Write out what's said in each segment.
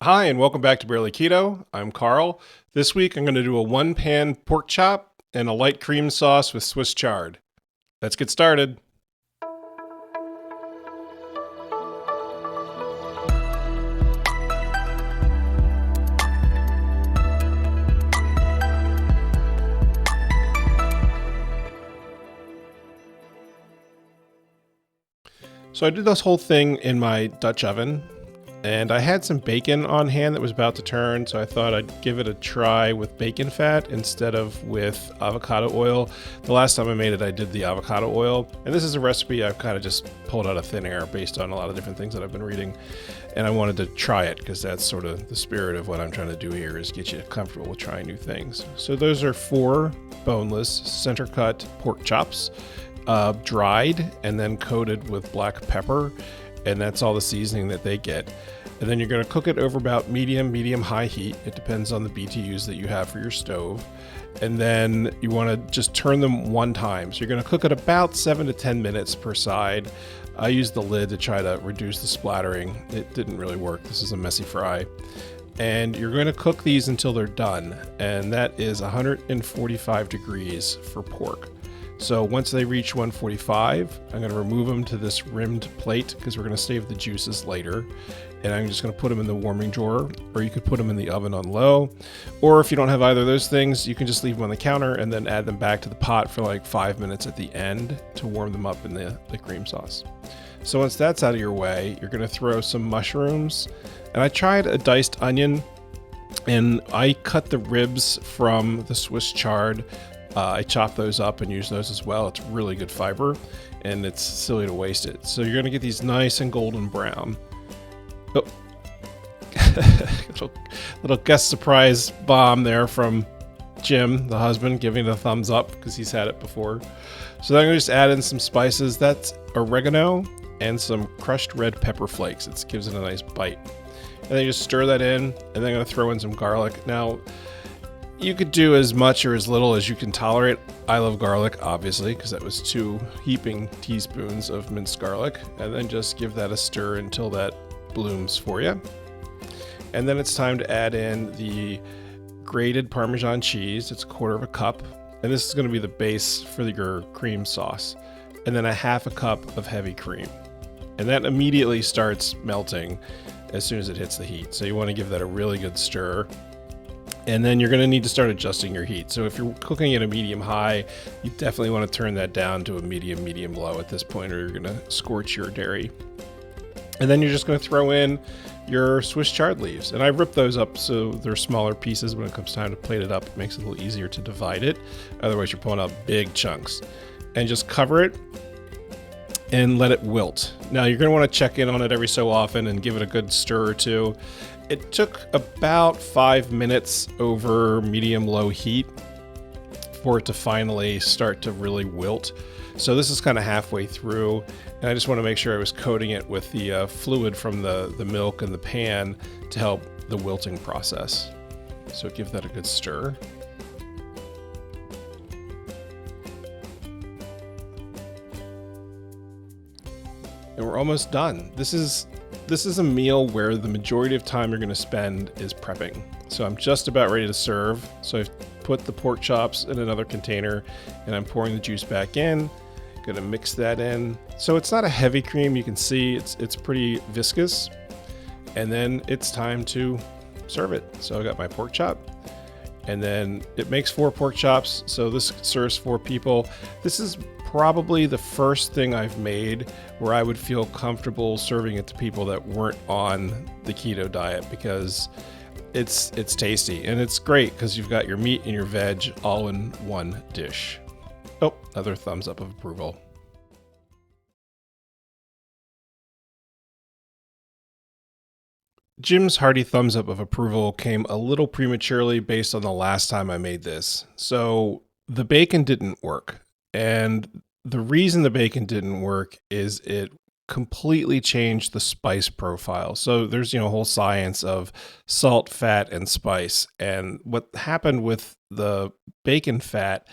Hi, and welcome back to Barely Keto. I'm Carl. This week I'm going to do a one-pan pork chop and a light cream sauce with Swiss chard. Let's get started. So I did this whole thing in my Dutch oven, and I had some bacon on hand that was about to turn, so I thought I'd give it a try with bacon fat instead of with avocado oil. The last time I made it, I did the avocado oil, and this is a recipe I've kind of just pulled out of thin air based on a lot of different things that I've been reading, and I wanted to try it because that's sort of the spirit of what I'm trying to do here, is get you comfortable with trying new things. So those are 4 boneless center cut pork chops, dried and then coated with black pepper, and that's all the seasoning that they get. And then you're going to cook it over about medium high heat. It depends on the BTUs that you have for your stove. And then you want to just turn them one time. So you're going to cook it about 7 to 10 minutes per side. I used the lid to try to reduce the splattering. It didn't really work. This is a messy fry. And you're going to cook these until they're done. And that is 145 degrees for pork. So once they reach 145, I'm going to remove them to this rimmed plate because we're going to save the juices later. And I'm just going to put them in the warming drawer, or you could put them in the oven on low. Or if you don't have either of those things, you can just leave them on the counter and then add them back to the pot for like 5 minutes at the end to warm them up in the cream sauce. So once that's out of your way, you're going to throw some mushrooms. And I tried a diced onion, and I cut the ribs from the Swiss chard. I chop those up and use those as well. It's really good fiber, and it's silly to waste it. So you're going to get these nice and golden brown. Oh, little guest surprise bomb there from Jim, the husband, giving it a thumbs up because he's had it before. So then I'm going to just add in some spices. That's oregano and some crushed red pepper flakes. It gives it a nice bite. And then you just stir that in, and then I'm going to throw in some garlic. Now, you could do as much or as little as you can tolerate. I love garlic, obviously, because that was 2 heaping teaspoons of minced garlic. And then just give that a stir until that blooms for you. And then it's time to add in the grated Parmesan cheese. It's 1/4 cup. And this is going to be the base for your cream sauce. And then a 1/2 cup of heavy cream. And that immediately starts melting as soon as it hits the heat. So you want to give that a really good stir. And then you're going to need to start adjusting your heat. So if you're cooking at a medium high, you definitely want to turn that down to a medium low at this point, or you're going to scorch your dairy. And then you're just going to throw in your Swiss chard leaves. And I rip those up so they're smaller pieces. When it comes time to plate it up, it makes it a little easier to divide it. Otherwise, you're pulling out big chunks. And just cover it and let it wilt. Now, you're going to want to check in on it every so often and give it a good stir or two. It took about 5 minutes over medium-low heat for it to finally start to really wilt. So this is kind of halfway through, and I just want to make sure I was coating it with the fluid from the milk in the pan to help the wilting process. So give that a good stir. And we're almost done. This is a meal where the majority of time you're going to spend is prepping. So I'm just about ready to serve. So I've put the pork chops in another container, and I'm pouring the juice back in. Going to mix that in. So it's not a heavy cream. You can see it's pretty viscous. And then it's time to serve it. So I got my pork chop, and then it makes 4 pork chops. So this serves 4 people. This is probably the first thing I've made where I would feel comfortable serving it to people that weren't on the keto diet, because it's tasty and it's great because you've got your meat and your veg all in one dish. Oh, another thumbs up of approval. Jim's hearty thumbs up of approval came a little prematurely based on the last time I made this. So the bacon didn't work. And the reason the bacon didn't work is it completely changed the spice profile. So there's, a whole science of salt, fat, and spice. And what happened with the bacon fat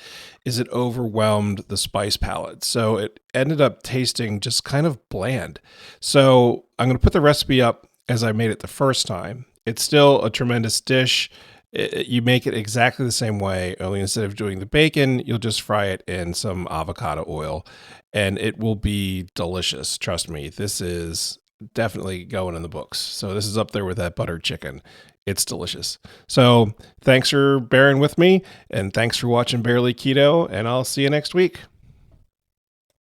is it overwhelmed the spice palette. So it ended up tasting just kind of bland. So I'm going to put the recipe up as I made it the first time. It's still a tremendous dish. You make it exactly the same way, only instead of doing the bacon, you'll just fry it in some avocado oil, and it will be delicious. Trust me, this is definitely going in the books. So this is up there with that buttered chicken. It's delicious. So thanks for bearing with me, and thanks for watching Barely Keto, and I'll see you next week.